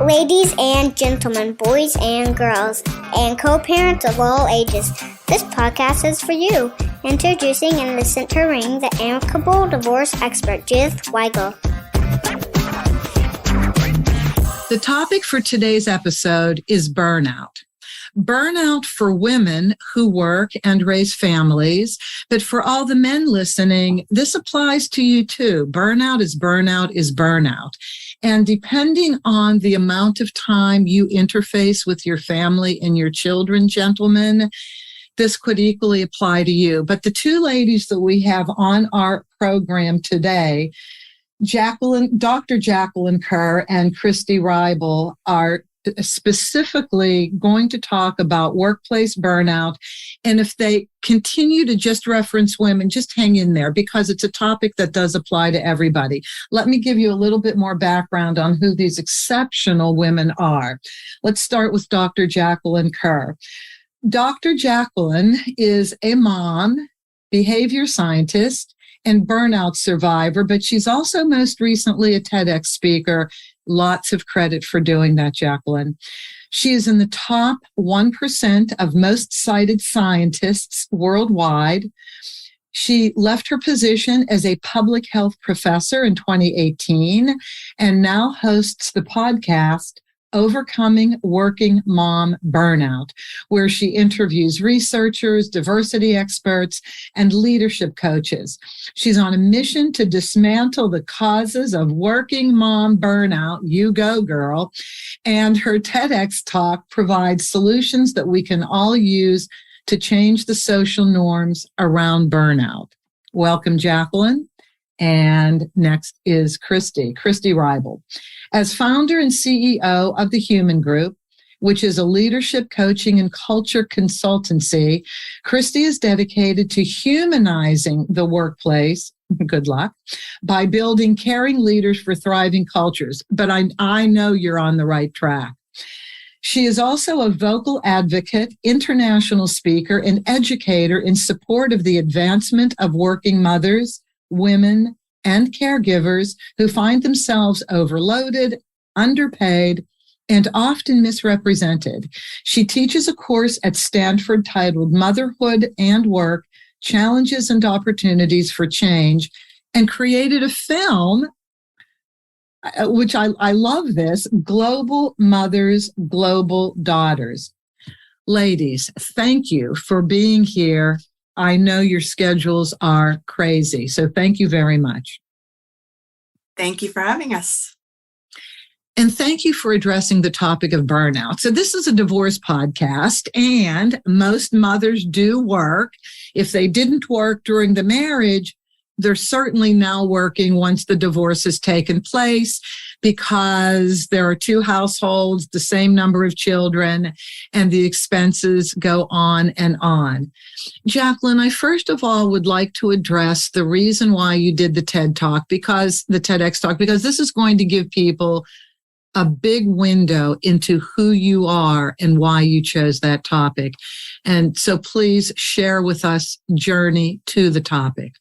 Ladies and gentlemen, boys and girls, and co-parents of all ages, this podcast is for you. Introducing and the center ring, the Amicable Divorce Expert, Judith Weigel. The topic for today's episode is burnout. Burnout for women who work and raise families, but for all the men listening, this applies to you too. Burnout is burnout is burnout. And depending on the amount of time you interface with your family and your children, gentlemen, this could equally apply to you. But the two ladies that we have on our program today, Dr. Jacqueline Kerr and Kristi Rible, are specifically going to talk about workplace burnout. And if they continue to just reference women, just hang in there because it's a topic that does apply to everybody. Let me give you a little bit more background on who these exceptional women are. Let's start with Dr. Jacqueline Kerr. Dr. Jacqueline is a mom, behavior scientist, and burnout survivor, but she's also most recently a TEDx speaker. Lots of credit for doing that, Jacqueline. She is in the top 1% of most cited scientists worldwide. She left her position as a public health professor in 2018 and now hosts the podcast Overcoming Working Mom Burnout, where she interviews researchers, diversity experts, and leadership coaches. She's on a mission to dismantle the causes of working mom burnout. You go, girl. And her TEDx talk provides solutions that we can all use to change the social norms around burnout. Welcome, Jacqueline. And next is Kristi Rible. As founder and CEO of the Huuman Group, which is a leadership coaching and culture consultancy, Kristi is dedicated to humanizing the workplace, good luck, by building caring leaders for thriving cultures. But I know you're on the right track. She is also a vocal advocate, international speaker, and educator in support of the advancement of working mothers, women, and caregivers who find themselves overloaded, underpaid, and often misrepresented. She teaches a course at Stanford titled Motherhood and Work, Challenges and Opportunities for Change, and created a film, which I love this, Global Mothers, Global Daughters. Ladies, thank you for being here. I know your schedules are crazy, so thank you very much. Thank you for having us. And thank you for addressing the topic of burnout. So this is a divorce podcast, and most mothers do work. If they didn't work during the marriage, they're certainly now working once the divorce has taken place because there are two households, the same number of children, and the expenses go on and on. Jacqueline, I first of all would like to address the reason why you did the TEDx talk, because this is going to give people a big window into who you are and why you chose that topic. And so please share with us journey to the topic.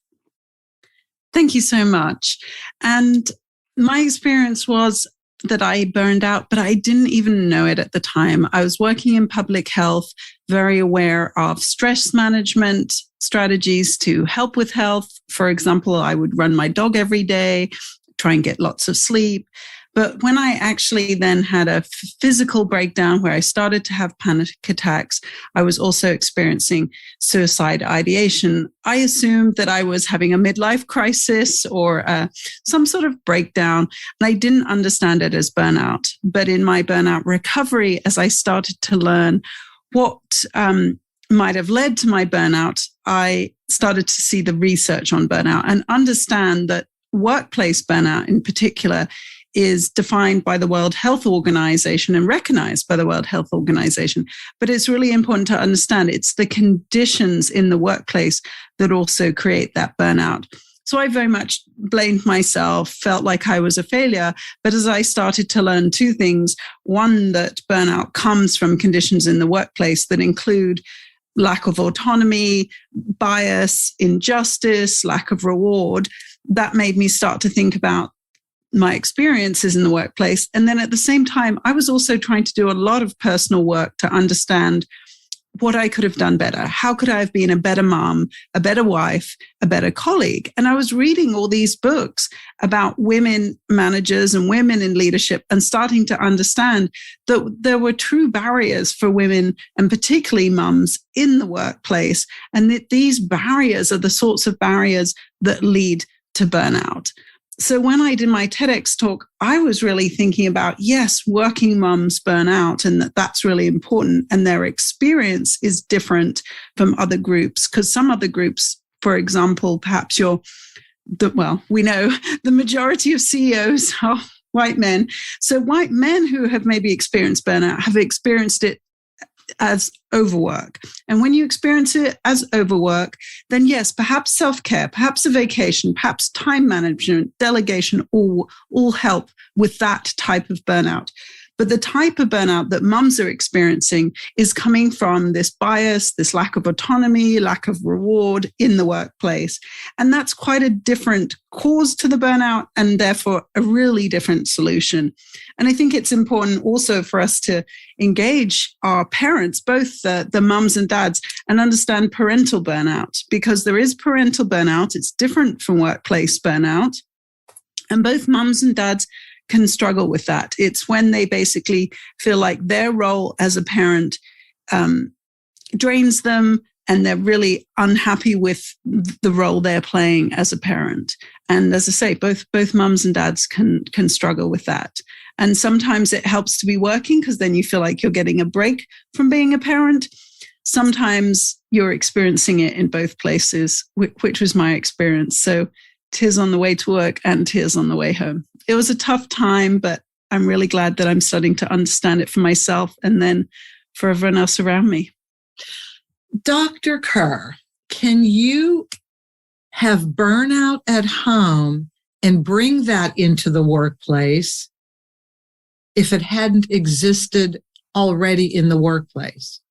Thank you so much. And my experience was that I burned out, but I didn't even know it at the time. I was working in public health, very aware of stress management strategies to help with health. For example, I would run my dog every day, try and get lots of sleep. But when I actually then had a physical breakdown where I started to have panic attacks, I was also experiencing suicide ideation. I assumed that I was having a midlife crisis or some sort of breakdown, and I didn't understand it as burnout. But in my burnout recovery, as I started to learn what might have led to my burnout, I started to see the research on burnout and understand that workplace burnout in particular is defined by the World Health Organization and recognized by the World Health Organization. But it's really important to understand it's the conditions in the workplace that also create that burnout. So I very much blamed myself, felt like I was a failure. But as I started to learn two things, one, that burnout comes from conditions in the workplace that include lack of autonomy, bias, injustice, lack of reward, that made me start to think about my experiences in the workplace. And then at the same time, I was also trying to do a lot of personal work to understand what I could have done better. How could I have been a better mom, a better wife, a better colleague? And I was reading all these books about women managers and women in leadership and starting to understand that there were true barriers for women and particularly mums in the workplace. And that these barriers are the sorts of barriers that lead to burnout. So when I did my TEDx talk, I was really thinking about, yes, working mums burn out and that's really important. And their experience is different from other groups because some other groups, for example, perhaps we know the majority of CEOs are white men. So white men who have maybe experienced burnout have experienced it as overwork. And when you experience it as overwork, then yes, perhaps self-care, perhaps a vacation, perhaps time management, delegation, all help with that type of burnout. But the type of burnout that mums are experiencing is coming from this bias, this lack of autonomy, lack of reward in the workplace. And that's quite a different cause to the burnout and therefore a really different solution. And I think it's important also for us to engage our parents, both the mums and dads, and understand parental burnout because there is parental burnout. It's different from workplace burnout. And both mums and dads can struggle with that. It's when they basically feel like their role as a parent drains them and they're really unhappy with the role they're playing as a parent. And as I say, both mums and dads can struggle with that. And sometimes it helps to be working because then you feel like you're getting a break from being a parent. Sometimes you're experiencing it in both places, which was my experience. So tears on the way to work and tears on the way home. It was a tough time, but I'm really glad that I'm starting to understand it for myself and then for everyone else around me. Dr. Kerr, can you have burnout at home and bring that into the workplace if it hadn't existed already in the workplace?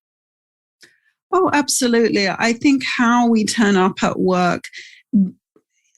Oh, absolutely. I think how we turn up at work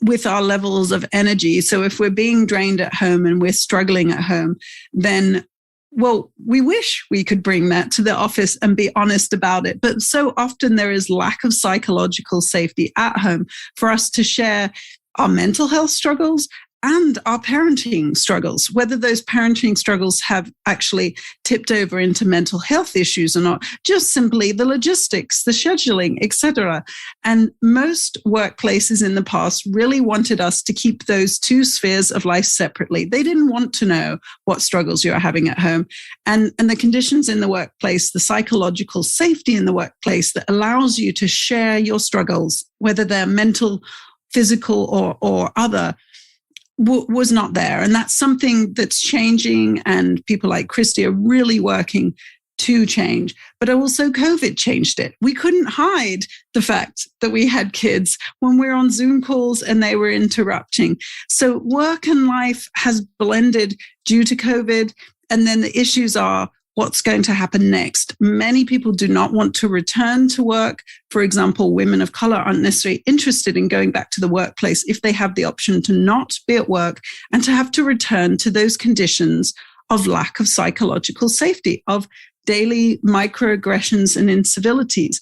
with our levels of energy. So if we're being drained at home and we're struggling at home, then, well, we wish we could bring that to the office and be honest about it. But so often there is lack of psychological safety at home for us to share our mental health struggles and our parenting struggles, whether those parenting struggles have actually tipped over into mental health issues or not, just simply the logistics, the scheduling, etc. And most workplaces in the past really wanted us to keep those two spheres of life separately. They didn't want to know what struggles you're having at home. And the conditions in the workplace, the psychological safety in the workplace that allows you to share your struggles, whether they're mental, physical, or other, was not there. And that's something that's changing. And people like Kristi are really working to change. But also COVID changed it. We couldn't hide the fact that we had kids when we were on Zoom calls and they were interrupting. So work and life has blended due to COVID. And then the issues are what's going to happen next. Many people do not want to return to work. For example, women of color aren't necessarily interested in going back to the workplace if they have the option to not be at work and to have to return to those conditions of lack of psychological safety, of daily microaggressions and incivilities.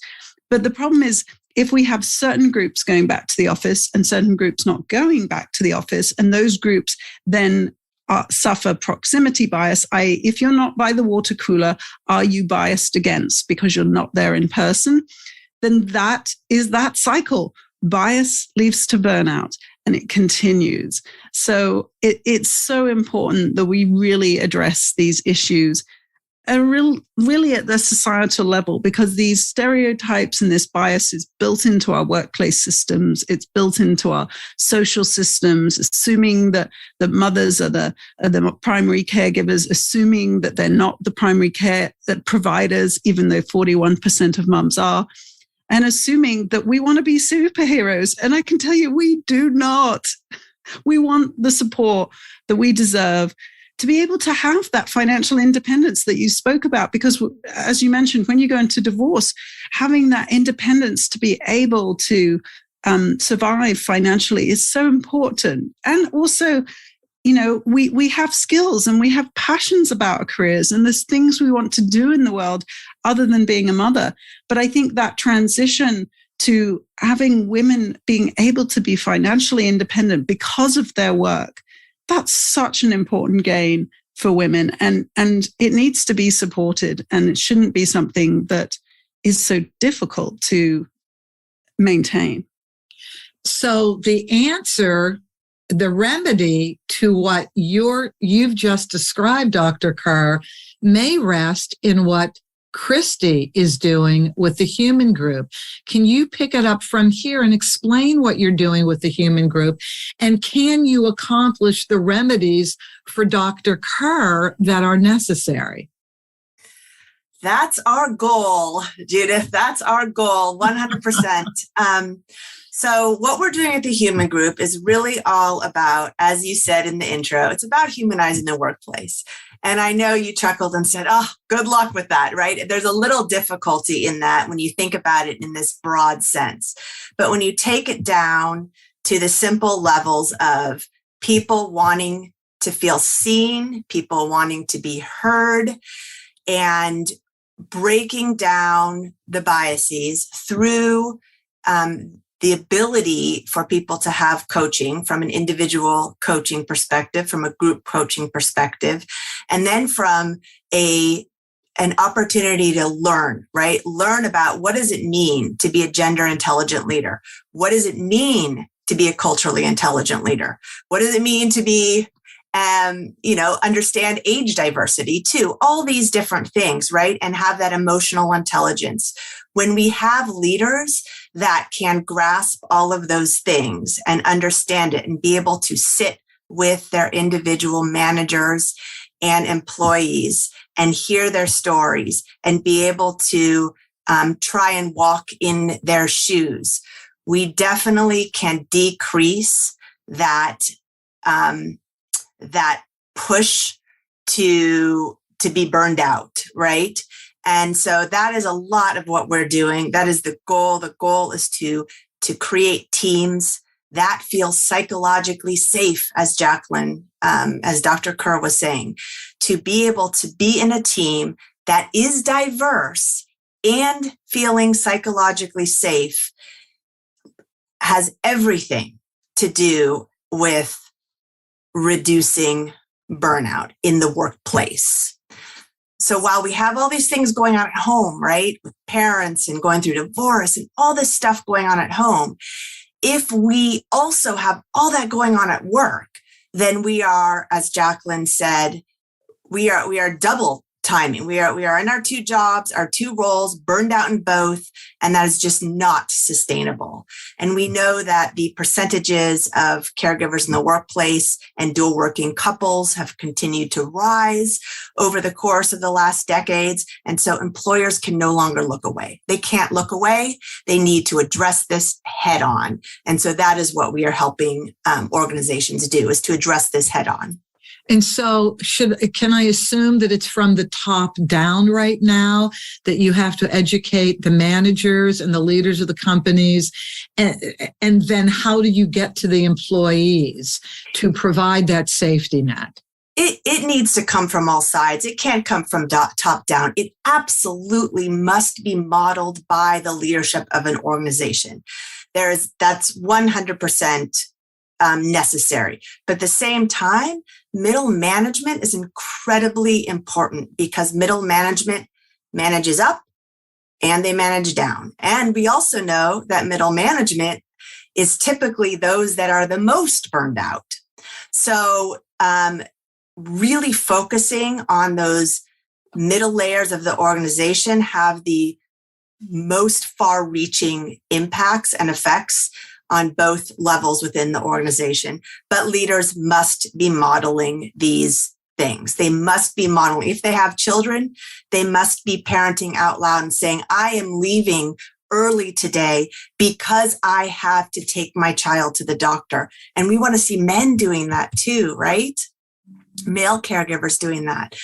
But the problem is, if we have certain groups going back to the office and certain groups not going back to the office, and those groups then suffer proximity bias, i.e., if you're not by the water cooler, are you biased against because you're not there in person? Then that is that cycle. Bias leads to burnout and it continues. So it's so important that we really address these issues really at the societal level, because these stereotypes and this bias is built into our workplace systems. It's built into our social systems, assuming that mothers are the primary caregivers, assuming that they're not the primary care providers, even though 41% of mums are, and assuming that we want to be superheroes. And I can tell you, we do not. We want the support that we deserve to be able to have that financial independence that you spoke about. Because as you mentioned, when you go into divorce, having that independence to be able to survive financially is so important. And also we have skills and we have passions about our careers, and there's things we want to do in the world other than being a mother. But I think that transition to having women being able to be financially independent because of their work, that's such an important gain for women, and it needs to be supported, and it shouldn't be something that is so difficult to maintain. So the answer, the remedy to what you've just described, Dr. Kerr, may rest in what Kristi is doing with the Huuman Group. Can you pick it up from here and explain what you're doing with the Huuman Group? And can you accomplish the remedies for Dr. Kerr that are necessary? That's our goal, Judith. That's our goal, 100%. So what we're doing at the Huuman Group is really all about, as you said in the intro, it's about humanizing the workplace. And I know you chuckled and said, oh, good luck with that, right? There's a little difficulty in that when you think about it in this broad sense. But when you take it down to the simple levels of people wanting to feel seen, people wanting to be heard, and breaking down the biases through the ability for people to have coaching from an individual coaching perspective, from a group coaching perspective, and then from an opportunity to learn, right? Learn about what does it mean to be a gender intelligent leader? What does it mean to be a culturally intelligent leader? What does it mean to be understand age diversity too, all these different things, right? And have that emotional intelligence. When we have leaders that can grasp all of those things and understand it and be able to sit with their individual managers and employees and hear their stories and be able to try and walk in their shoes, we definitely can decrease that that push to be burned out, right? And so that is a lot of what we're doing. That is the goal. The goal is to create teams that feel psychologically safe, as Jacqueline, as Dr. Kerr was saying, to be able to be in a team that is diverse and feeling psychologically safe has everything to do with reducing burnout in the workplace. So while we have all these things going on at home, right, with parents and going through divorce and all this stuff going on at home, if we also have all that going on at work, then we are, as Jacqueline said, we are double timing. We are in our two jobs, our two roles, burned out in both, and that is just not sustainable. And we know that the percentages of caregivers in the workplace and dual working couples have continued to rise over the course of the last decades. And so employers can no longer look away. They can't look away. They need to address this head on. And so that is what we are helping organizations do, is to address this head on. And so can I assume that it's from the top down right now, that you have to educate the managers and the leaders of the companies? And then how do you get to the employees to provide that safety net? It needs to come from all sides. It can't come from top down. It absolutely must be modeled by the leadership of an organization. That's 100% necessary. But at the same time, middle management is incredibly important, because middle management manages up and they manage down. And we also know that middle management is typically those that are the most burned out. So really focusing on those middle layers of the organization have the most far-reaching impacts and effects on both levels within the organization. But leaders must be modeling these things. They must be modeling. If they have children, they must be parenting out loud and saying, I am leaving early today because I have to take my child to the doctor. And we want to see men doing that too, right? Male caregivers doing that.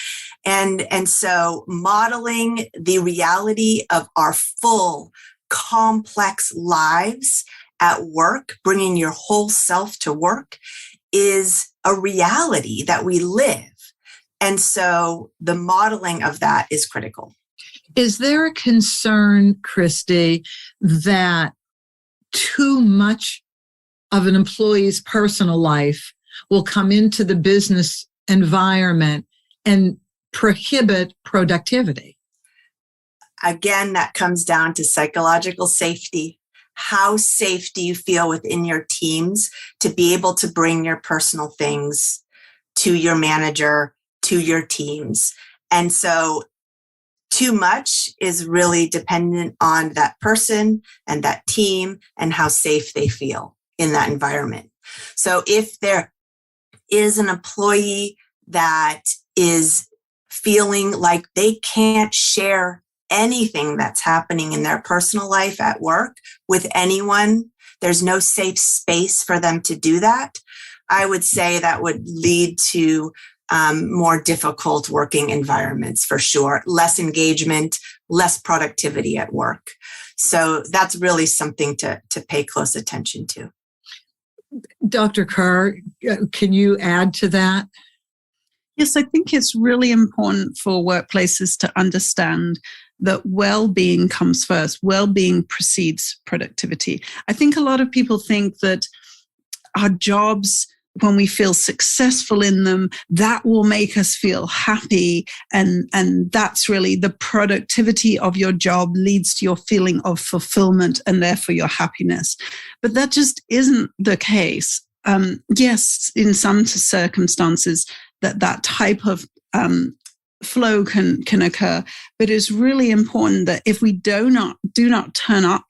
And so modeling the reality of our full, complex lives at work, bringing your whole self to work, is a reality that we live. And so the modeling of that is critical. Is there a concern, Kristi, that too much of an employee's personal life will come into the business environment and prohibit productivity? Again, that comes down to psychological safety. How safe do you feel within your teams to be able to bring your personal things to your manager, to your teams? And so too much is really dependent on that person and that team and how safe they feel in that environment. So if there is an employee that is feeling like they can't share anything that's happening in their personal life at work with anyone, there's no safe space for them to do that, I would say that would lead to more difficult working environments for sure, less engagement, less productivity at work. So that's really something to pay close attention to. Dr. Kerr, can you add to that? Yes, I think it's really important for workplaces to understand that well-being comes first. Well-being precedes productivity. I think a lot of people think that our jobs, when we feel successful in them, that will make us feel happy. And that's really the productivity of your job leads to your feeling of fulfillment and therefore your happiness. But that just isn't the case. Yes, in some circumstances, that type of flow can occur, but it's really important that if we do not turn up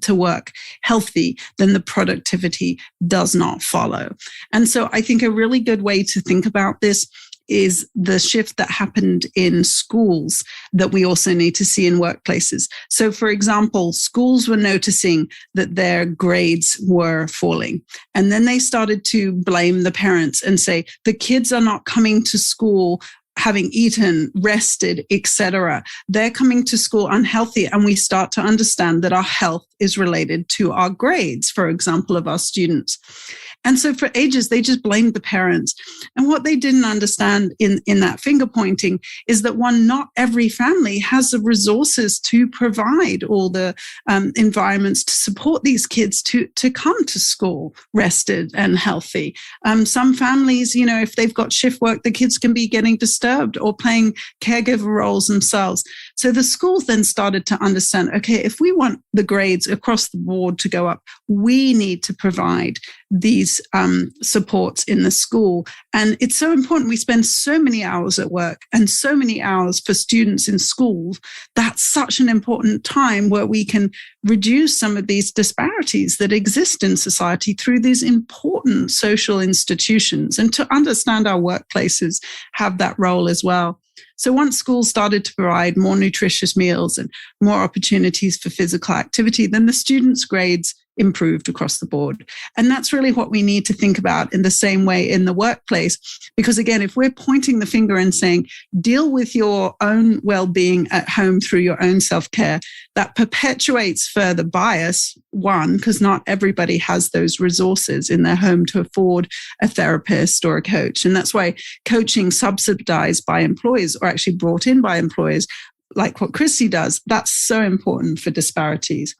to work healthy, then the productivity does not follow. And so I think a really good way to think about this is the shift that happened in schools that we also need to see in workplaces. So for example, schools were noticing that their grades were falling. And then they started to blame the parents and say, the kids are not coming to school having eaten, rested, etc. They're coming to school unhealthy, and we start to understand that our health is related to our grades, for example, of our students. And so for ages, they just blamed the parents. And what they didn't understand in that finger pointing is that not every family has the resources to provide all the environments to support these kids to come to school rested and healthy. Some families, if they've got shift work, the kids can be getting disturbed or playing caregiver roles themselves. So the schools then started to understand, okay, if we want the grades across the board to go up, we need to provide these supports in the school. And it's so important. We spend so many hours at work and so many hours for students in school. That's such an important time where we can reduce some of these disparities that exist in society through these important social institutions, and to understand our workplaces have that role as well. So once schools started to provide more nutritious meals and more opportunities for physical activity, then the students' grades improved across the board. And that's really what we need to think about in the same way in the workplace. Because again, if we're pointing the finger and saying, deal with your own well-being at home through your own self-care, that perpetuates further bias, one, because not everybody has those resources in their home to afford a therapist or a coach. And that's why coaching subsidized by employers or actually brought in by employers, like what Kristi does, that's so important for disparities.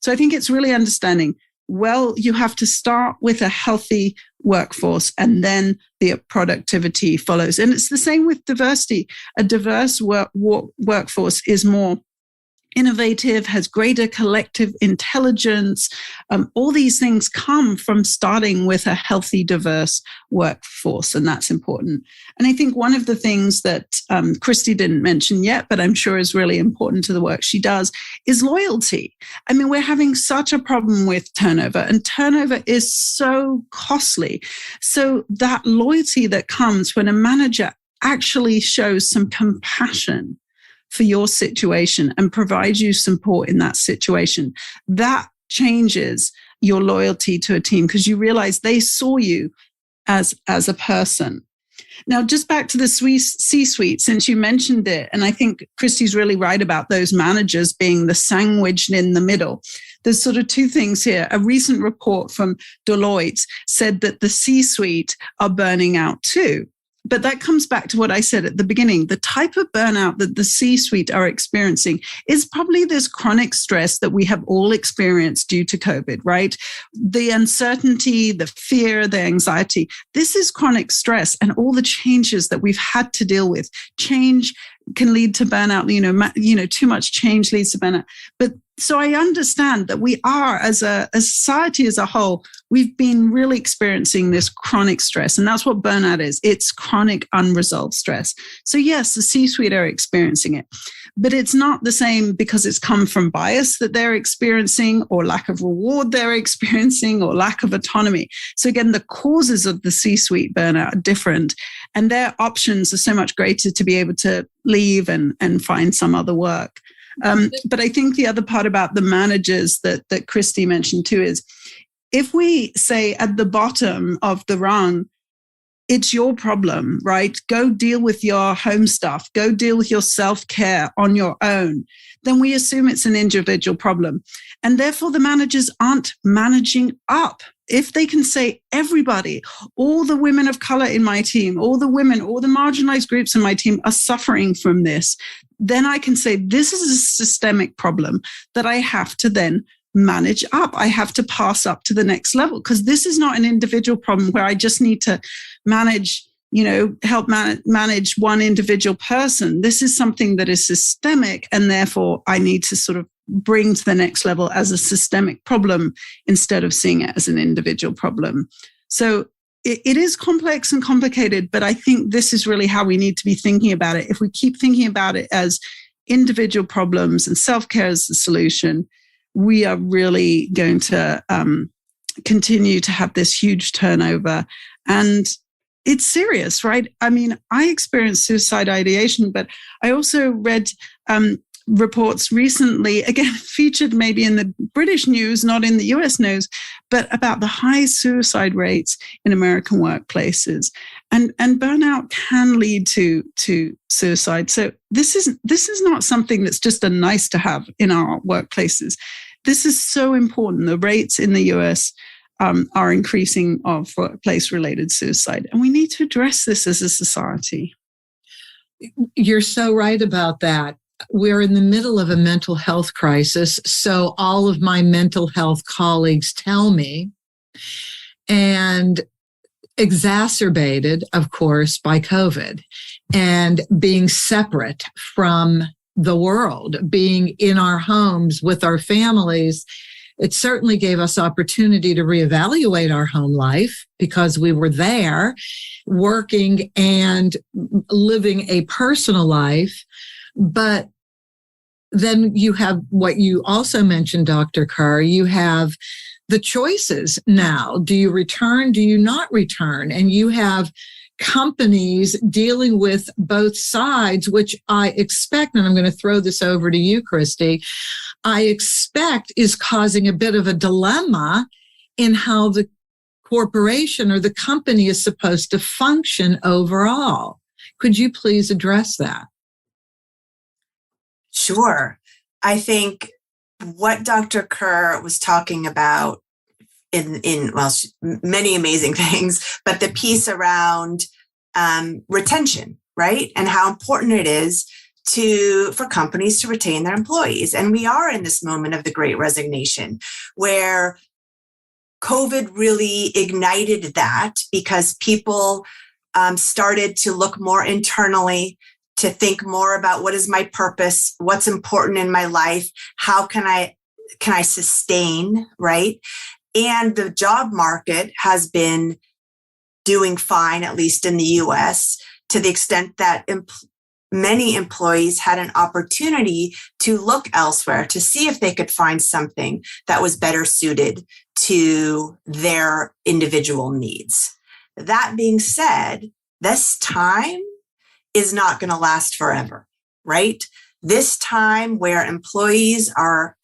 So I think it's really understanding, well, you have to start with a healthy workforce and then the productivity follows. And it's the same with diversity. A diverse workforce is more innovative, has greater collective intelligence. All these things come from starting with a healthy, diverse workforce, and that's important. And I think one of the things that Kristi didn't mention yet, but I'm sure is really important to the work she does, is loyalty. I mean, we're having such a problem with turnover, and turnover is so costly. So that loyalty that comes when a manager actually shows some compassion for your situation and provide you support in that situation, that changes your loyalty to a team because you realize they saw you as a person. Now, just back to the C-suite, since you mentioned it, and I think Kristi's really right about those managers being the sandwiched in the middle. there's sort of two things here. A recent report from Deloitte said that the C-suite are burning out too. But that comes back to what I said at the beginning. The type of burnout that the C-suite are experiencing is probably this chronic stress that we have all experienced due to COVID, right? The uncertainty, the fear, the anxiety. This is chronic stress, and all the changes that we've had to deal with. Change can lead to burnout. Too much change leads to burnout. But so I understand that we are, as a society as a whole, we've been really experiencing this chronic stress. And that's what burnout is. It's chronic unresolved stress. So yes, the C-suite are experiencing it, but it's not the same because it's come from bias that they're experiencing, or lack of reward they're experiencing, or lack of autonomy. So again, the causes of the C-suite burnout are different, and their options are so much greater to be able to leave and find some other work. But I think the other part about the managers that Kristi mentioned too is, if we say at the bottom of the rung, it's your problem, right? Go deal with your home stuff. Go deal with your self-care on your own. Then we assume it's an individual problem. And therefore the managers aren't managing up. If they can say, everybody, all the women of color in my team, all the women, all the marginalized groups in my team are suffering from this, then I can say this is a systemic problem that I have to then manage up. I have to pass up to the next level, because this is not an individual problem where I just need to manage, help manage one individual person. This is something that is systemic, and therefore I need to sort of bring to the next level as a systemic problem instead of seeing it as an individual problem. So it is complex and complicated, but I think this is really how we need to be thinking about it. If we keep thinking about it as individual problems and self-care as the solution, we are really going to continue to have this huge turnover. And it's serious, right? I mean, I experienced suicide ideation, but I also read reports recently, again, featured maybe in the British news, not in the US news, but about the high suicide rates in American workplaces. And burnout can lead to suicide. So this is not something that's just a nice to have in our workplaces. This is so important. The rates in the US are increasing of workplace-related suicide. And we need to address this as a society. You're so right about that. We're in the middle of a mental health crisis, so all of my mental health colleagues tell me, and exacerbated, of course, by COVID and being separate from the world, being in our homes with our families. It certainly gave us opportunity to reevaluate our home life, because we were there working and living a personal life. But then you have what you also mentioned, Dr. Kerr, you have the choices now. Do you return? Do you not return? And you have companies dealing with both sides, which I expect, and I'm going to throw this over to you, Kristi, I expect is causing a bit of a dilemma in how the corporation or the company is supposed to function overall. Could you please address that? Sure. I think what Dr. Kerr was talking about in many amazing things, but the piece around retention, right? And how important it is for companies to retain their employees. And we are in this moment of the Great Resignation, where COVID really ignited that, because people started to look more internally, to think more about what is my purpose, what's important in my life, how can I sustain, right? And the job market has been doing fine, at least in the US, to the extent that many employees had an opportunity to look elsewhere to see if they could find something that was better suited to their individual needs. That being said, this time is not going to last forever, right? This time where employees are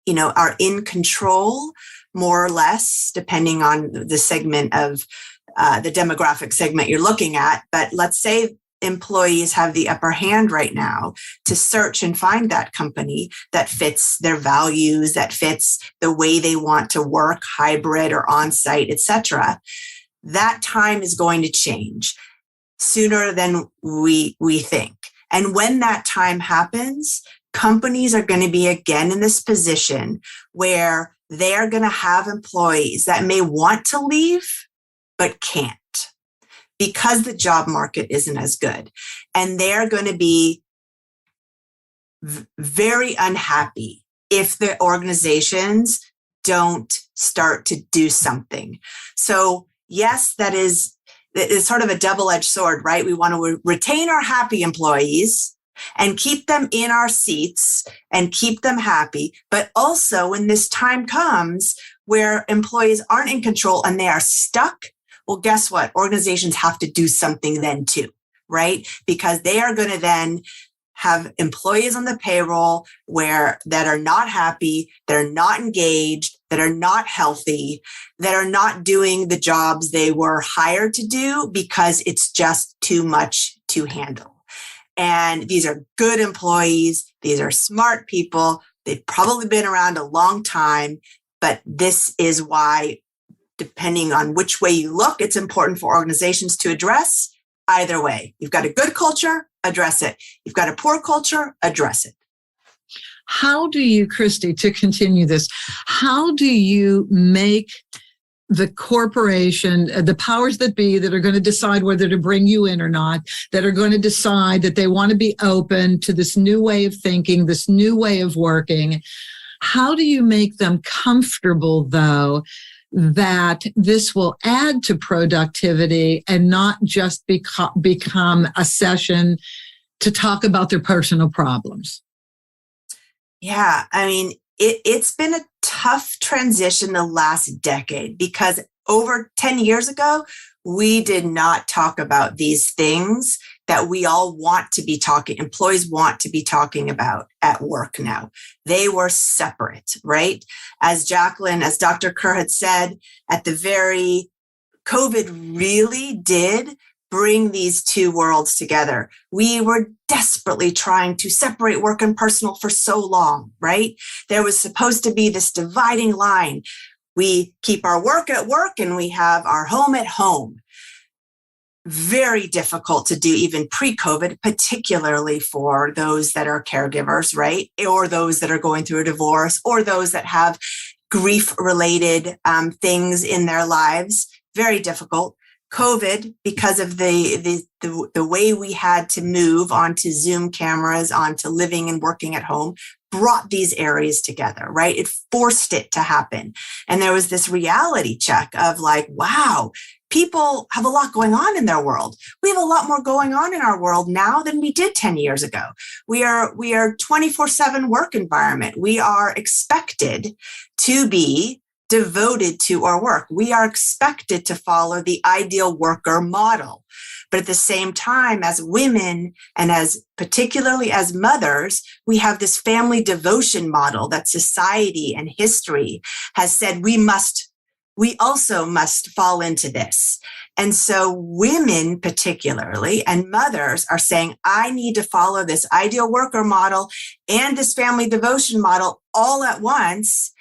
in control, more or less, depending on the segment of the demographic segment you're looking at. But let's say employees have the upper hand right now to search and find that company that fits their values, that fits the way they want to work, hybrid or on-site, etc. That time is going to change sooner than we think. And when that time happens, companies are going to be again in this position where they're going to have employees that may want to leave, but can't because the job market isn't as good. And they're going to be very unhappy if the organizations don't start to do something. So yes, it's sort of a double-edged sword, right? We want to retain our happy employees and keep them in our seats and keep them happy. But also when this time comes where employees aren't in control and they are stuck, well, guess what? Organizations have to do something then too, right? Because they are going to then have employees on the payroll that are not happy, that are not engaged, that are not healthy, that are not doing the jobs they were hired to do because it's just too much to handle. And these are good employees. These are smart people. They've probably been around a long time, but this is why, depending on which way you look, it's important for organizations to address either way. You've got a good culture, address it. You've got a poor culture, address it. How do you, Kristi, to continue this, how do you make the corporation, the powers that be that are going to decide whether to bring you in or not, that are going to decide that they want to be open to this new way of thinking, this new way of working, how do you make them comfortable, though, that this will add to productivity and not just become a session to talk about their personal problems? Yeah, I mean, it's been a tough transition the last decade because over 10 years ago, we did not talk about these things that we all want to be talking, employees want to be talking about at work now. They were separate, right? As Dr. Kerr had said, COVID really did bring these two worlds together. We were desperately trying to separate work and personal for so long, right? There was supposed to be this dividing line. We keep our work at work and we have our home at home. Very difficult to do even pre-COVID, particularly for those that are caregivers, right? Or those that are going through a divorce or those that have grief-related things in their lives. Very difficult. COVID, because of the way we had to move onto Zoom cameras, onto living and working at home, brought these areas together, right? It forced it to happen. And there was this reality check of like, wow, people have a lot going on in their world. We have a lot more going on in our world now than we did 10 years ago. We are 24/7 work environment. We are expected to be devoted to our work. We are expected to follow the ideal worker model. But at the same time, as women and particularly as mothers, we have this family devotion model that society and history has said we also must fall into this. And so women particularly and mothers are saying, I need to follow this ideal worker model and this family devotion model all at once.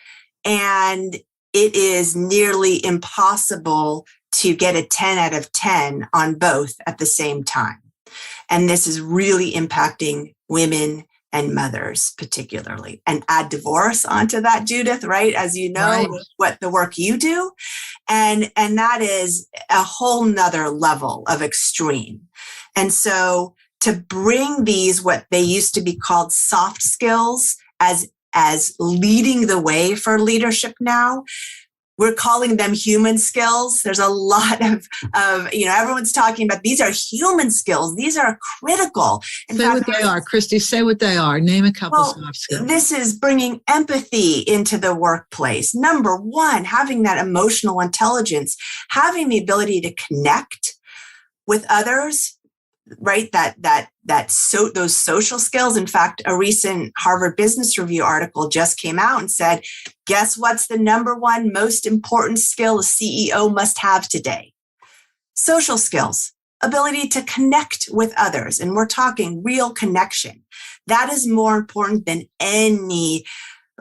And it is nearly impossible to get a 10 out of 10 on both at the same time. And this is really impacting women and mothers particularly. And add divorce onto that, Judith, right? As you know, right. What the work you do. And that is a whole nother level of extreme. And so to bring these, what they used to be called soft skills as leading the way for leadership now, we're calling them human skills. There's a lot of everyone's talking about these are human skills. These are critical. Say what they are, Kristi. Say what they are. Name a couple soft skills. This is bringing empathy into the workplace. Number one, having that emotional intelligence, having the ability to connect with others, right? Those social skills. In fact, a recent Harvard Business Review article just came out and said, guess what's the number one most important skill a CEO must have today? Social skills. ability to connect with others. And we're talking real connection. That is more important than any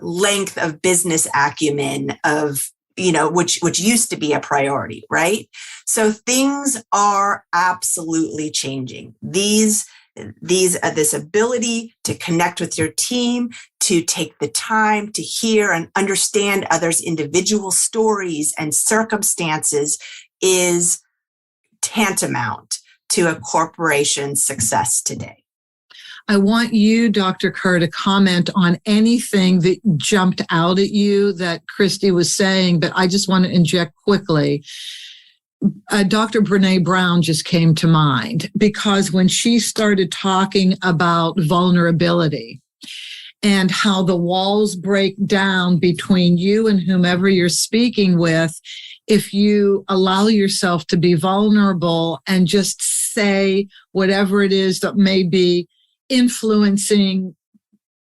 length of business acumen of, which used to be a priority, right? So things are absolutely changing. This ability to connect with your team, to take the time to hear and understand others' individual stories and circumstances is tantamount to a corporation's success today. I want you, Dr. Kerr, to comment on anything that jumped out at you that Kristi was saying, but I just want to inject quickly. Dr. Brené Brown just came to mind because when she started talking about vulnerability and how the walls break down between you and whomever you're speaking with, if you allow yourself to be vulnerable and just say whatever it is that may be influencing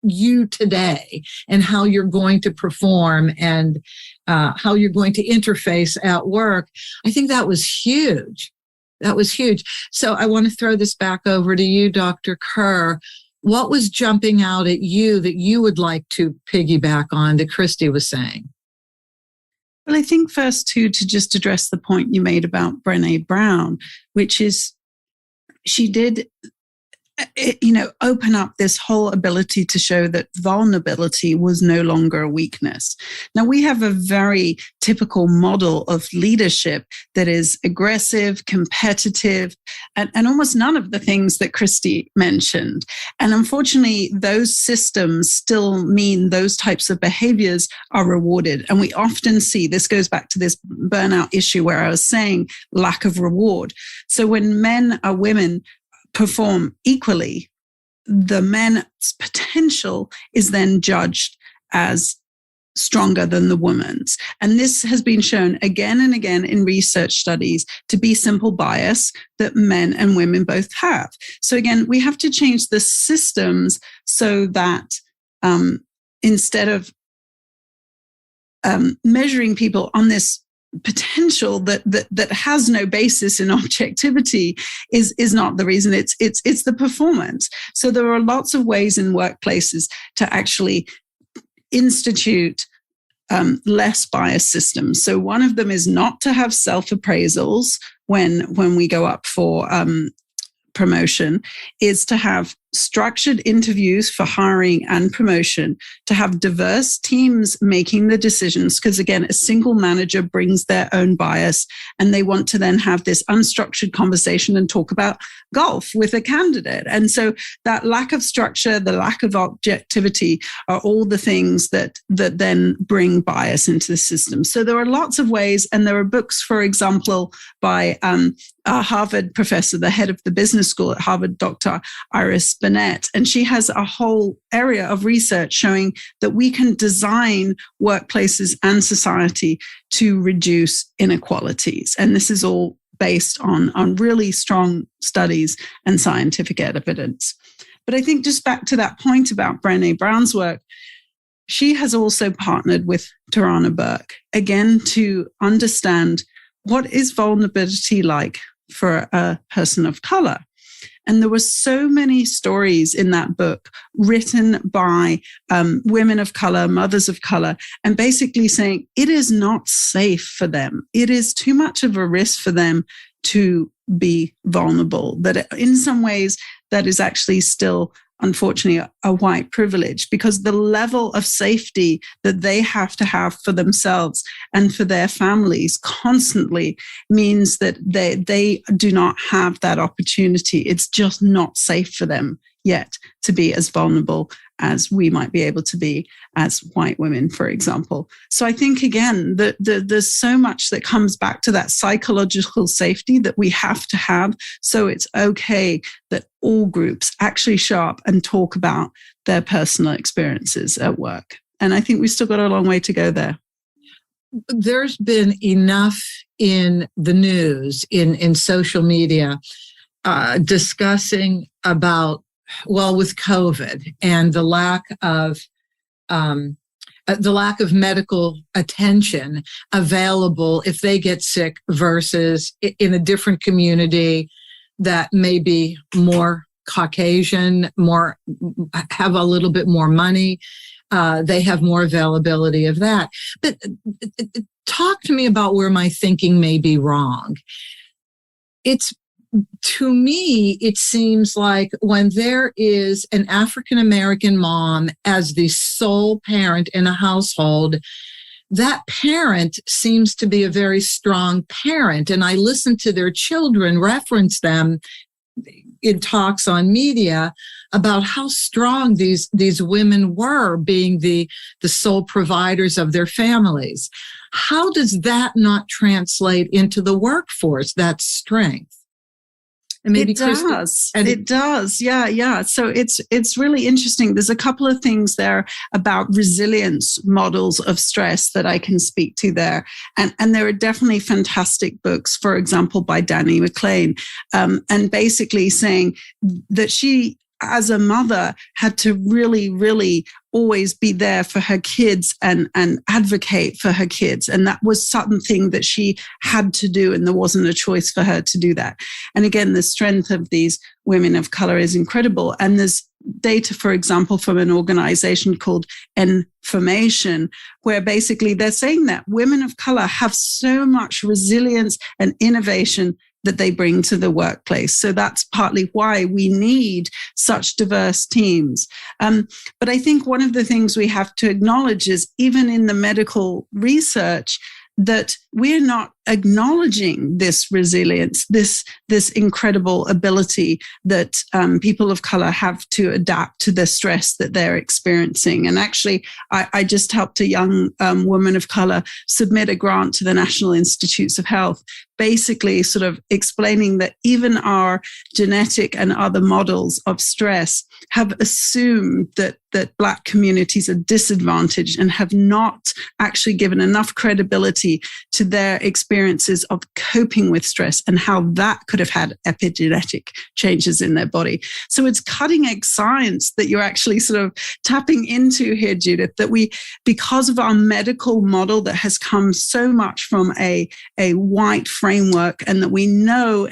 you today and how you're going to perform and how you're going to interface at work. I think that was huge. That was huge. So I want to throw this back over to you, Dr. Kerr. What was jumping out at you that you would like to piggyback on that Kristi was saying? Well, I think first to just address the point you made about Brené Brown, which is she did open up this whole ability to show that vulnerability was no longer a weakness. Now, we have a very typical model of leadership that is aggressive, competitive, and almost none of the things that Kristi mentioned. And unfortunately, those systems still mean those types of behaviors are rewarded. And we often see, this goes back to this burnout issue where I was saying lack of reward. So when men or women perform equally, the men's potential is then judged as stronger than the woman's. And this has been shown again and again in research studies to be simple bias that men and women both have. So again, we have to change the systems so that instead of measuring people on this potential that has no basis in objectivity is not the reason. It's the performance. So there are lots of ways in workplaces to actually institute less biased systems. So one of them is not to have self-appraisals when we go up for promotion, is to have structured interviews for hiring and promotion, to have diverse teams making the decisions, because again, a single manager brings their own bias and they want to then have this unstructured conversation and talk about golf with a candidate. And so that lack of structure, the lack of objectivity are all the things that then bring bias into the system. So there are lots of ways, and there are books, for example, by a Harvard professor, the head of the business school at Harvard, Dr. Iris Burnett, and she has a whole area of research showing that we can design workplaces and society to reduce inequalities. And this is all based on really strong studies and scientific evidence. But I think just back to that point about Brené Brown's work, she has also partnered with Tarana Burke, again, to understand what is vulnerability like for a person of color. And there were so many stories in that book written by women of color, mothers of color, and basically saying it is not safe for them. It is too much of a risk for them to be vulnerable. That in some ways, that is actually still, unfortunately, a white privilege, because the level of safety that they have to have for themselves and for their families constantly means that they do not have that opportunity. It's just not safe for them yet to be as vulnerable as we might be able to be as white women, for example. So I think, again, that there's so much that comes back to that psychological safety that we have to have. So it's okay that all groups actually show up and talk about their personal experiences at work. And I think we've still got a long way to go there. There's been enough in the news, in social media, discussing about, well, with COVID and the lack of medical attention available if they get sick versus in a different community, that may be more Caucasian, have a little bit more money. They have more availability of that. But talk to me about where my thinking may be wrong. To me, it seems like when there is an African-American mom as the sole parent in a household, that parent seems to be a very strong parent. And I listen to their children reference them in talks on media about how strong these women were, being the sole providers of their families. How does that not translate into the workforce, that strength? And maybe it does. It does. Yeah. So it's really interesting. There's a couple of things there about resilience models of stress that I can speak to there. And there are definitely fantastic books, for example, by Dani McClain, and basically saying that she, as a mother, had to really, really always be there for her kids and advocate for her kids. And that was something that she had to do, and there wasn't a choice for her to do that. And again, the strength of these women of color is incredible. And there's data, for example, from an organization called Information, where basically they're saying that women of color have so much resilience and innovation that they bring to the workplace. So that's partly why we need such diverse teams. But I think one of the things we have to acknowledge is, even in the medical research, that we're not acknowledging this resilience, this incredible ability that people of color have to adapt to the stress that they're experiencing. And actually, I just helped a young woman of color submit a grant to the National Institutes of Health, basically sort of explaining that even our genetic and other models of stress have assumed that Black communities are disadvantaged and have not actually given enough credibility to their experiences of coping with stress and how that could have had epigenetic changes in their body. So it's cutting edge science that you're actually sort of tapping into here, Judith, that we, because of our medical model that has come so much from a white framework, and that we know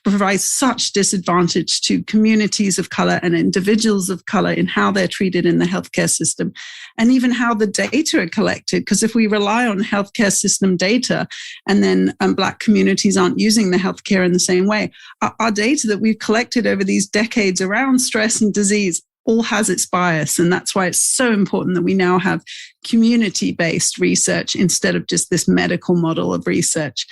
provides such disadvantage to communities of color and individuals of color in how they're treated in the healthcare system, and even how the data are collected. Because if we rely on healthcare system data and then Black communities aren't using the healthcare in the same way, our data that we've collected over these decades around stress and disease all has its bias. And that's why it's so important that we now have community-based research instead of just this medical model of research.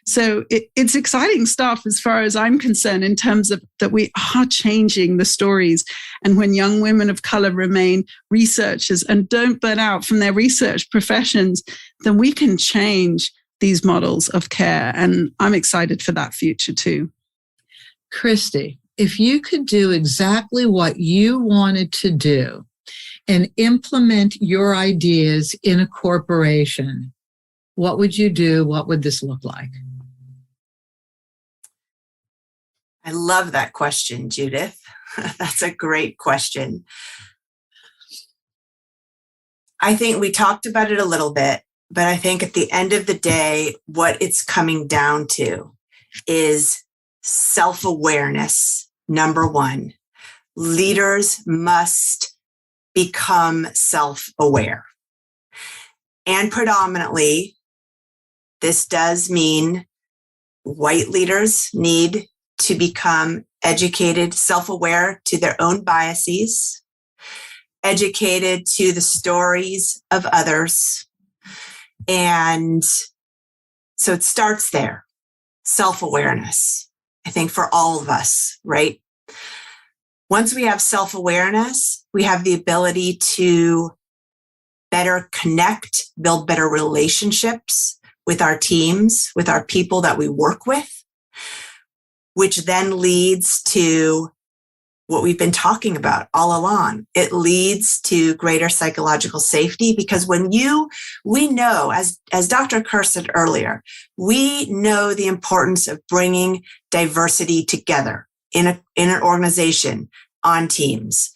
So it's exciting stuff as far as I'm concerned, in terms of that we are changing the stories. And when young women of color remain researchers and don't burn out from their research professions, then we can change these models of care. And I'm excited for that future too. Kristi, if you could do exactly what you wanted to do and implement your ideas in a corporation, what would you do? What would this look like? I love that question, Judith. That's a great question. I think we talked about it a little bit, but I think at the end of the day, what it's coming down to is self-awareness. Number one, leaders must become self-aware. And predominantly, this does mean white leaders need to become educated, self-aware to their own biases, educated to the stories of others. And so it starts there, self-awareness, I think, for all of us, right? Once we have self-awareness, we have the ability to better connect, build better relationships with our teams, with our people that we work with, which then leads to what we've been talking about all along. It leads to greater psychological safety, because we know, as Dr. Kerr said earlier, we know the importance of bringing diversity together in an organization, on teams.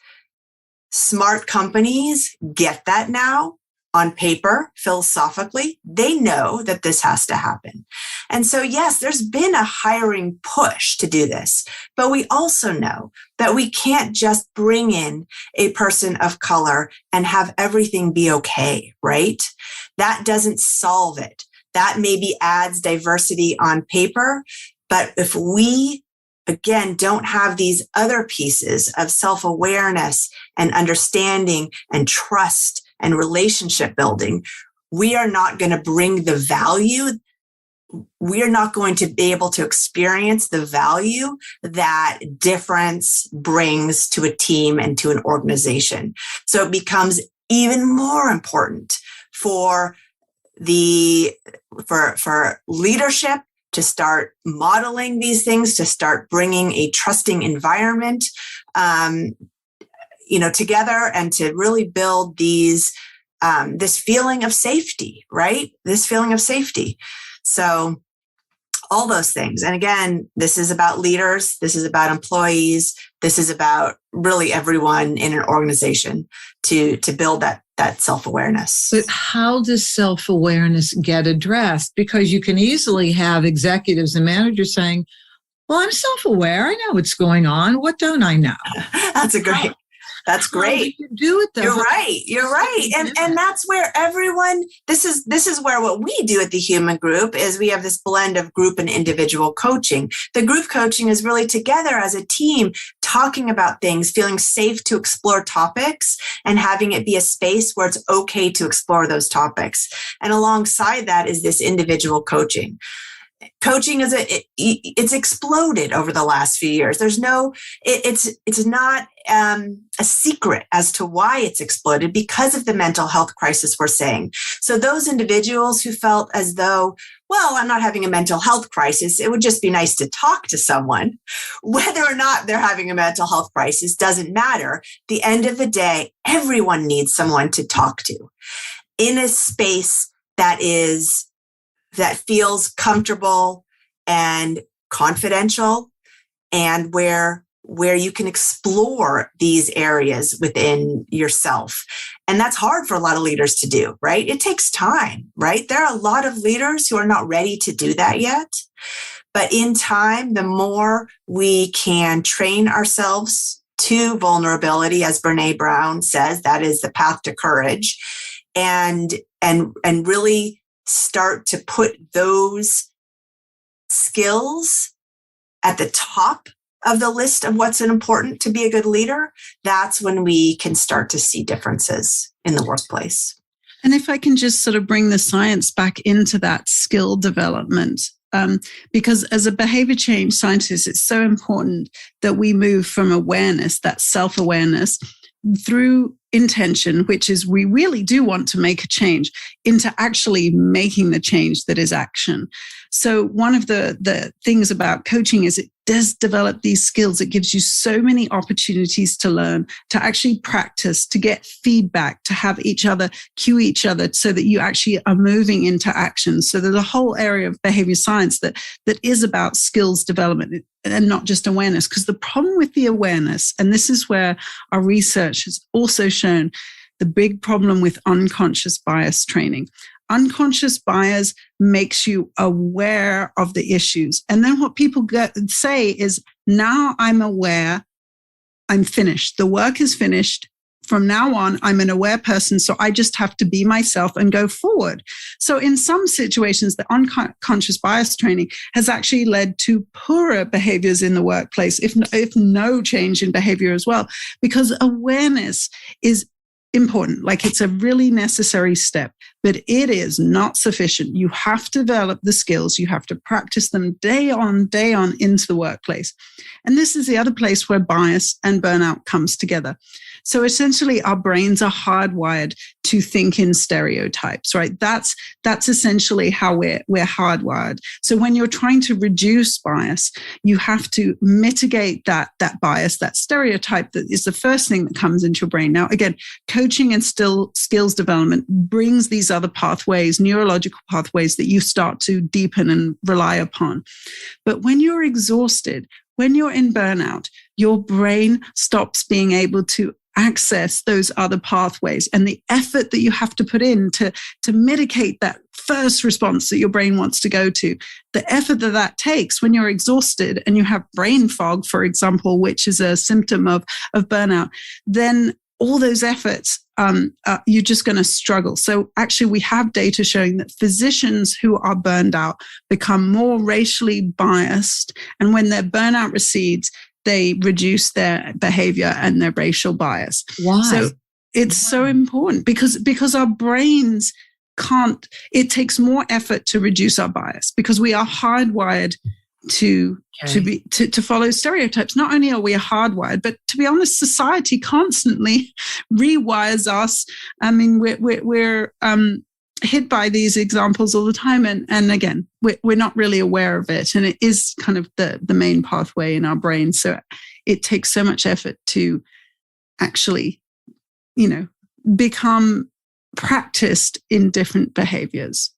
Smart companies get that now. on paper, philosophically, they know that this has to happen. And so, yes, there's been a hiring push to do this, but we also know that we can't just bring in a person of color and have everything be okay, right? That doesn't solve it. That maybe adds diversity on paper, but if we again, don't have these other pieces of self-awareness and understanding and trust and relationship building, we are not going to bring the value. We are not going to be able to experience the value that difference brings to a team and to an organization. So it becomes even more important for leadership to start modeling these things, to start bringing a trusting environment, together, and to really build this feeling of safety, right? This feeling of safety. So all those things. And again, this is about leaders. This is about employees. This is about really everyone in an organization to build that self-awareness. But how does self-awareness get addressed? Because you can easily have executives and managers saying, well, I'm self-aware. I know what's going on. What don't I know? That's great. How do you do it though? You're right. And that's where everyone, this is where what we do at the Huuman Group is we have this blend of group and individual coaching. The group coaching is really together as a team, talking about things, feeling safe to explore topics, and having it be a space where it's okay to explore those topics. And alongside that is this individual coaching. Coaching it's exploded over the last few years. It's not a secret as to why it's exploded, because of the mental health crisis we're seeing. So those individuals who felt as though, well, I'm not having a mental health crisis, it would just be nice to talk to someone, whether or not they're having a mental health crisis doesn't matter. At the end of the day, everyone needs someone to talk to in a space that feels comfortable and confidential, and where you can explore these areas within yourself. And that's hard for a lot of leaders to do, right? It takes time, right? There are a lot of leaders who are not ready to do that yet. But in time, the more we can train ourselves to vulnerability, as Brené Brown says, that is the path to courage, and really start to put those skills at the top of the list of what's important to be a good leader, that's when we can start to see differences in the workplace. And if I can just sort of bring the science back into that skill development, because as a behavior change scientist, it's so important that we move from awareness, that self-awareness, through intention, which is we really do want to make a change, into actually making the change that is action. So one of the things about coaching is it does develop these skills. It gives you so many opportunities to learn, to actually practice, to get feedback, to have each other cue each other so that you actually are moving into action. So there's a whole area of behavior science that is about skills development and not just awareness. Because the problem with the awareness, and this is where our research has also shown the big problem with unconscious bias training. Unconscious bias makes you aware of the issues. And then what people say is, now I'm aware, I'm finished. The work is finished. From now on, I'm an aware person, so I just have to be myself and go forward. So in some situations, the unconscious bias training has actually led to poorer behaviors in the workplace, if no change in behavior as well, because awareness is important. Like, it's a really necessary step, but it is not sufficient. You have to develop the skills. You have to practice them day on into the workplace. And this is the other place where bias and burnout comes together. So essentially, our brains are hardwired to think in stereotypes, right? That's essentially how we're hardwired. So when you're trying to reduce bias, you have to mitigate that bias, that stereotype that is the first thing that comes into your brain. Now, again, coaching and skills development brings these other pathways, neurological pathways that you start to deepen and rely upon. But when you're exhausted, when you're in burnout, your brain stops being able to access those other pathways, and the effort that you have to put in to mitigate that first response that your brain wants to go to, the effort that takes when you're exhausted and you have brain fog, for example, which is a symptom of burnout, then all those efforts, you're just going to struggle. So actually, we have data showing that physicians who are burned out become more racially biased. And when their burnout recedes, they reduce their behavior and their racial bias. Why? So it's so important because our brains can't, it takes more effort to reduce our bias because we are hardwired to follow stereotypes. Not only are we hardwired, but to be honest, society constantly rewires us. I mean, we're hit by these examples all the time, and again, we're not really aware of it, and it is kind of the main pathway in our brain. So it takes so much effort to actually, become practiced in different behaviors.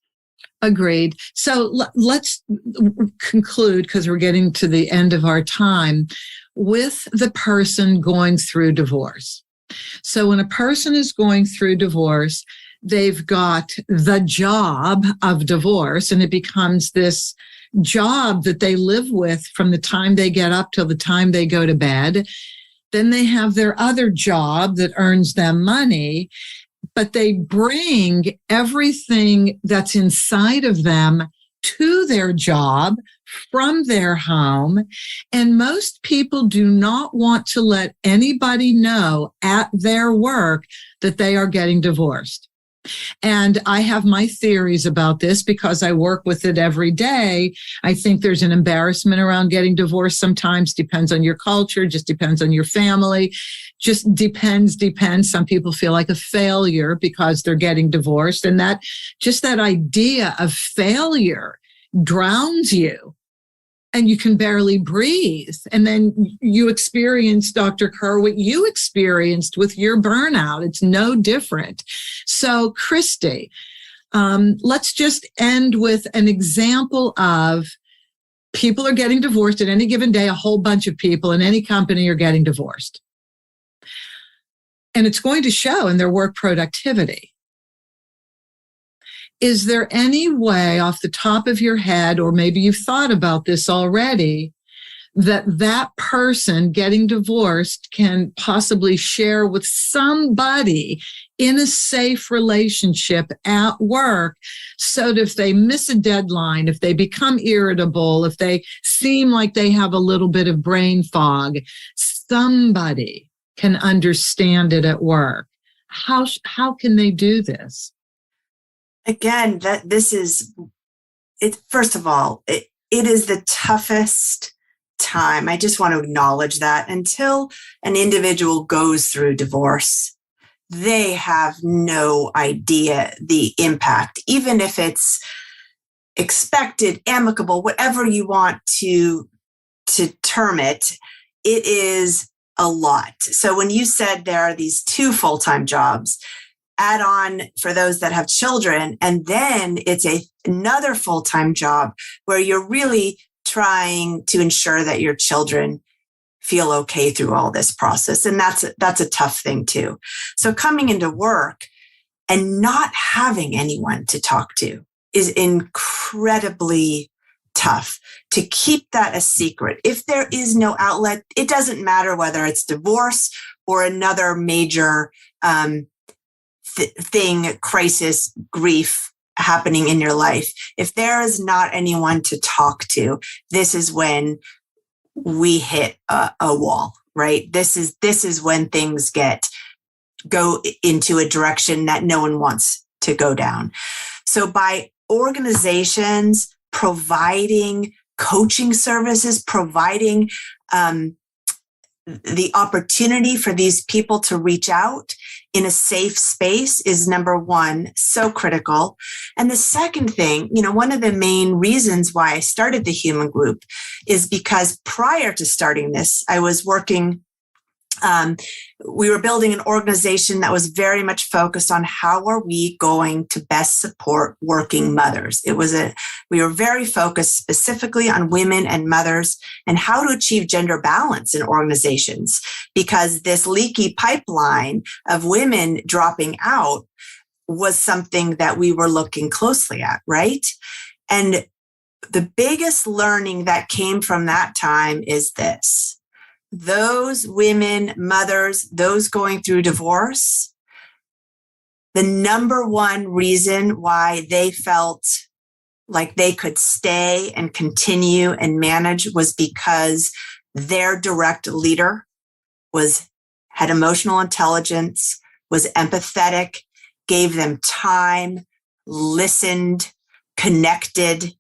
Agreed. So let's conclude, because we're getting to the end of our time, with the person going through divorce. So when a person is going through divorce, they've got the job of divorce, and it becomes this job that they live with from the time they get up till the time they go to bed. Then they have their other job that earns them money, but they bring everything that's inside of them to their job from their home. And most people do not want to let anybody know at their work that they are getting divorced. And I have my theories about this because I work with it every day. I think there's an embarrassment around getting divorced sometimes. Depends on your culture, just depends on your family, just depends. Some people feel like a failure because they're getting divorced. And that idea of failure drowns you. And you can barely breathe. And then you experience, Dr. Kerr, what you experienced with your burnout. It's no different. So, Kristi, let's just end with an example of people are getting divorced at any given day. A whole bunch of people in any company are getting divorced. And it's going to show in their work productivity. Is there any way off the top of your head, or maybe you've thought about this already, that person getting divorced can possibly share with somebody in a safe relationship at work, so that if they miss a deadline, if they become irritable, if they seem like they have a little bit of brain fog, somebody can understand it at work? How can they do this? Again, this is it. First of all, it is the toughest time. I just want to acknowledge that until an individual goes through divorce, they have no idea the impact, even if it's expected, amicable, whatever you want to term it. It is a lot. So when you said there are these 2 full-time jobs, add on for those that have children, and then it's another full-time job where you're really trying to ensure that your children feel okay through all this process. And that's a tough thing too. So coming into work and not having anyone to talk to is incredibly tough. To keep that a secret. If there is no outlet, it doesn't matter whether it's divorce or another major thing, crisis, grief happening in your life. If there is not anyone to talk to, this is when we hit a wall, right? This is when things go into a direction that no one wants to go down. So by organizations providing coaching services, providing the opportunity for these people to reach out in a safe space is number one, so critical. And the second thing, one of the main reasons why I started the Huuman Group is because prior to starting this, I was working We were building an organization that was very much focused on how are we going to best support working mothers. We were very focused specifically on women and mothers and how to achieve gender balance in organizations, because this leaky pipeline of women dropping out was something that we were looking closely at, right? And the biggest learning that came from that time is this. Those women, mothers, those going through divorce, the number one reason why they felt like they could stay and continue and manage was because their direct leader had emotional intelligence, was empathetic, gave them time, listened, connected,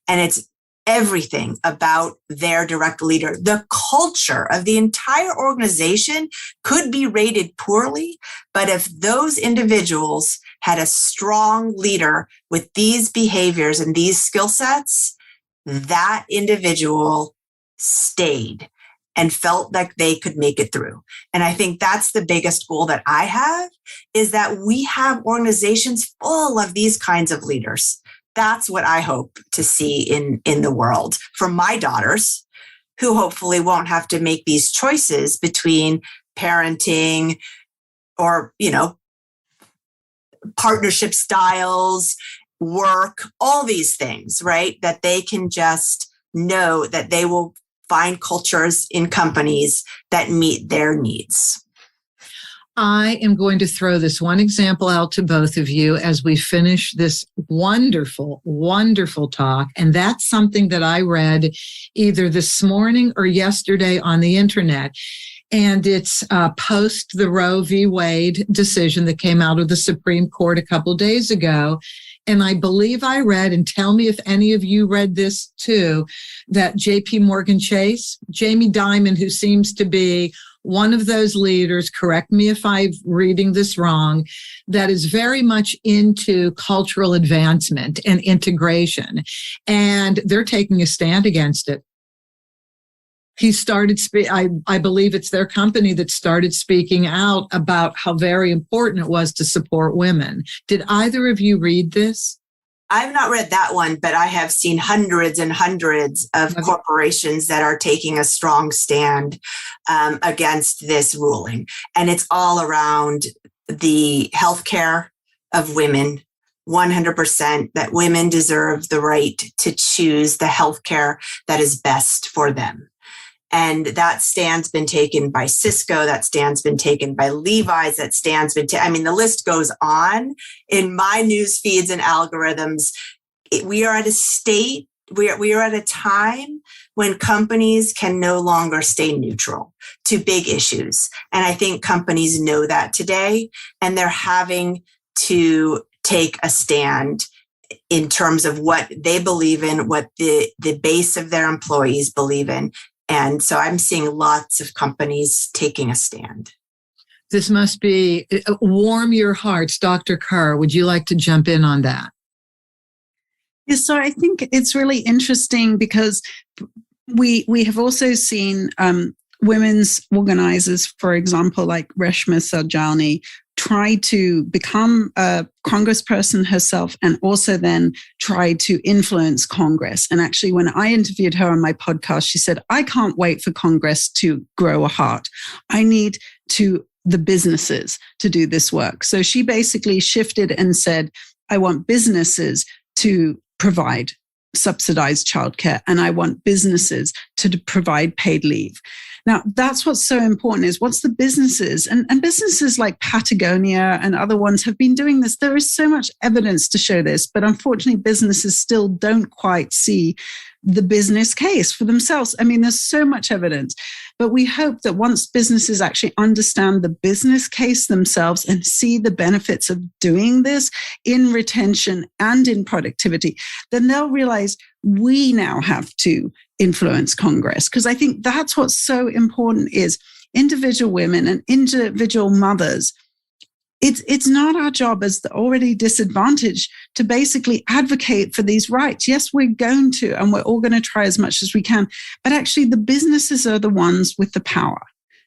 and it's everything about their direct leader. The culture of the entire organization could be rated poorly, but if those individuals had a strong leader with these behaviors and these skill sets, that individual stayed and felt like they could make it through. And I think that's the biggest goal that I have, is that we have organizations full of these kinds of leaders. That's what I hope to see in the world for my daughters, who hopefully won't have to make these choices between parenting or, partnership styles, work, all these things, right? That they can just know that they will find cultures in companies that meet their needs. I am going to throw this one example out to both of you as we finish this wonderful, wonderful talk. And that's something that I read either this morning or yesterday on the internet. And it's post the Roe v. Wade decision that came out of the Supreme Court a couple days ago. And I believe I read, and tell me if any of you read this too, that JP Morgan Chase, Jamie Dimon, who seems to be one of those leaders, correct me if I'm reading this wrong, that is very much into cultural advancement and integration. And they're taking a stand against it. He started, I believe it's their company that started speaking out about how very important it was to support women. Did either of you read this? I've not read that one, but I have seen hundreds and hundreds of corporations that are taking a strong stand against this ruling. And it's all around the healthcare of women, 100%, that women deserve the right to choose the healthcare that is best for them. And that stand's been taken by Cisco, that stand's been taken by Levi's, that stand's been the list goes on. In my news feeds and algorithms, we are at a time when companies can no longer stay neutral to big issues. And I think companies know that today, and they're having to take a stand in terms of what they believe in, what the base of their employees believe in. And so I'm seeing lots of companies taking a stand. This must be warm your hearts. Dr. Kerr, would you like to jump in on that? Yes, so I think it's really interesting because we have also seen women's organizers, for example, like Reshma Saujani, try to become a congressperson herself and also then try to influence Congress. And actually, when I interviewed her on my podcast, she said, I can't wait for Congress to grow a heart. I need the businesses to do this work. So she basically shifted and said, I want businesses to provide subsidized childcare, and I want businesses to provide paid leave. Now, that's what's so important is what's the businesses, and businesses like Patagonia and other ones have been doing this. There is so much evidence to show this, but unfortunately, businesses still don't quite see the business case for themselves. I mean, there's so much evidence, but we hope that once businesses actually understand the business case themselves and see the benefits of doing this in retention and in productivity, then they'll realize we now have to influence Congress. Because I think that's what's so important is individual women and individual mothers. It's not our job as the already disadvantaged to basically advocate for these rights. Yes, we're going to, and we're all going to try as much as we can. But actually, the businesses are the ones with the power.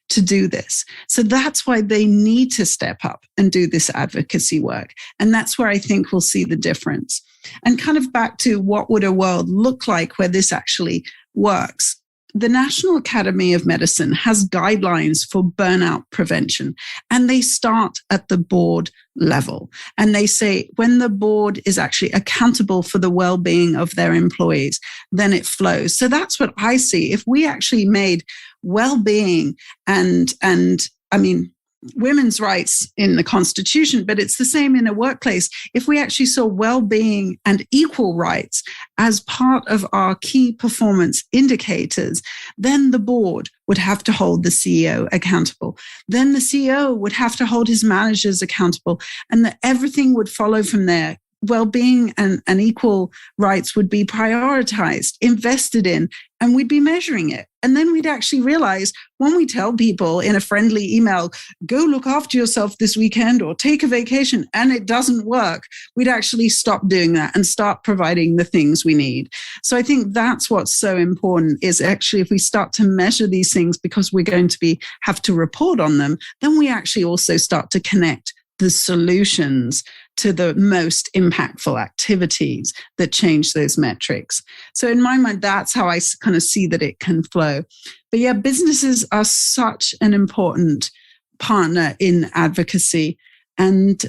to do this. So that's why they need to step up and do this advocacy work. And that's where I think we'll see the difference. And kind of back to what would a world look like where this actually works. The National Academy of Medicine has guidelines for burnout prevention, and they start at the board level. And they say when the board is actually accountable for the well-being of their employees, then it flows. So that's what I see. If we actually made well-being and I mean, women's rights in the Constitution, but it's the same in a workplace. If we actually saw well-being and equal rights as part of our key performance indicators, then the board would have to hold the CEO accountable. Then the CEO would have to hold his managers accountable, and that everything would follow from there. Well-being and equal rights would be prioritized, invested in, and we'd be measuring it. And then we'd actually realize when we tell people in a friendly email, go look after yourself this weekend or take a vacation, and it doesn't work, we'd actually stop doing that and start providing the things we need. So I think that's what's so important is actually if we start to measure these things because we're going to have to report on them, then we actually also start to connect the solutions to the most impactful activities that change those metrics. So in my mind, that's how I kind of see that it can flow. But yeah, businesses are such an important partner in advocacy, and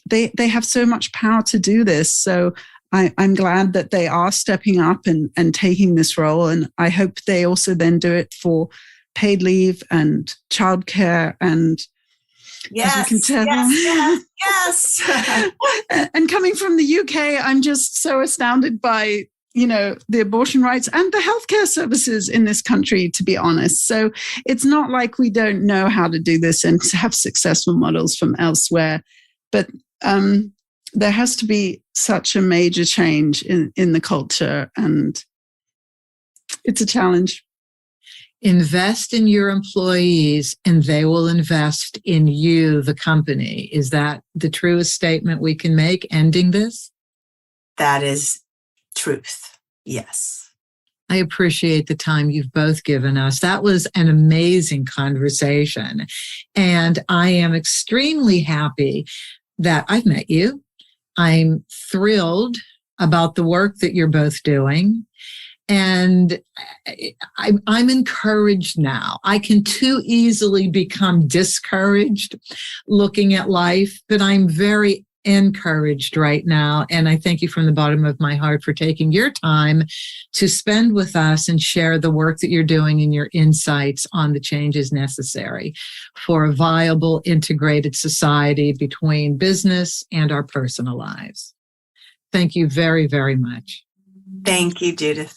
they have so much power to do this. So I'm glad that they are stepping up and taking this role. And I hope they also then do it for paid leave and childcare and yes, as you can tell. Yes. And coming from the UK, I'm just so astounded by, the abortion rights and the healthcare services in this country, to be honest. So it's not like we don't know how to do this and have successful models from elsewhere. But there has to be such a major change in the culture, and it's a challenge. Invest in your employees and they will invest in you, the company. Is that the truest statement we can make ending this? That is truth. Yes. I appreciate the time you've both given us. That was an amazing conversation. And I am extremely happy that I've met you. I'm thrilled about the work that you're both doing. And I'm encouraged now. I can too easily become discouraged looking at life, but I'm very encouraged right now. And I thank you from the bottom of my heart for taking your time to spend with us and share the work that you're doing and your insights on the changes necessary for a viable, integrated society between business and our personal lives. Thank you very, very much. Thank you, Judith.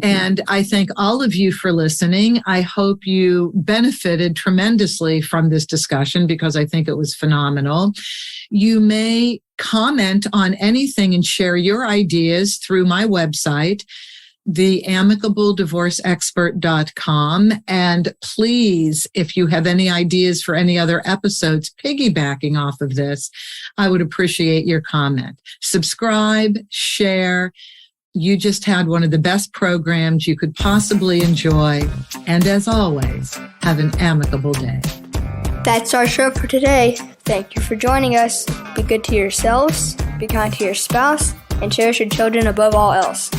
And I thank all of you for listening. I hope you benefited tremendously from this discussion because I think it was phenomenal. You may comment on anything and share your ideas through my website, theamicableddivorceexpert.com. And please, if you have any ideas for any other episodes piggybacking off of this, I would appreciate your comment. Subscribe, share. You just had one of the best programs you could possibly enjoy. And as always, have an amicable day. That's our show for today. Thank you for joining us. Be good to yourselves, be kind to your spouse, and cherish your children above all else.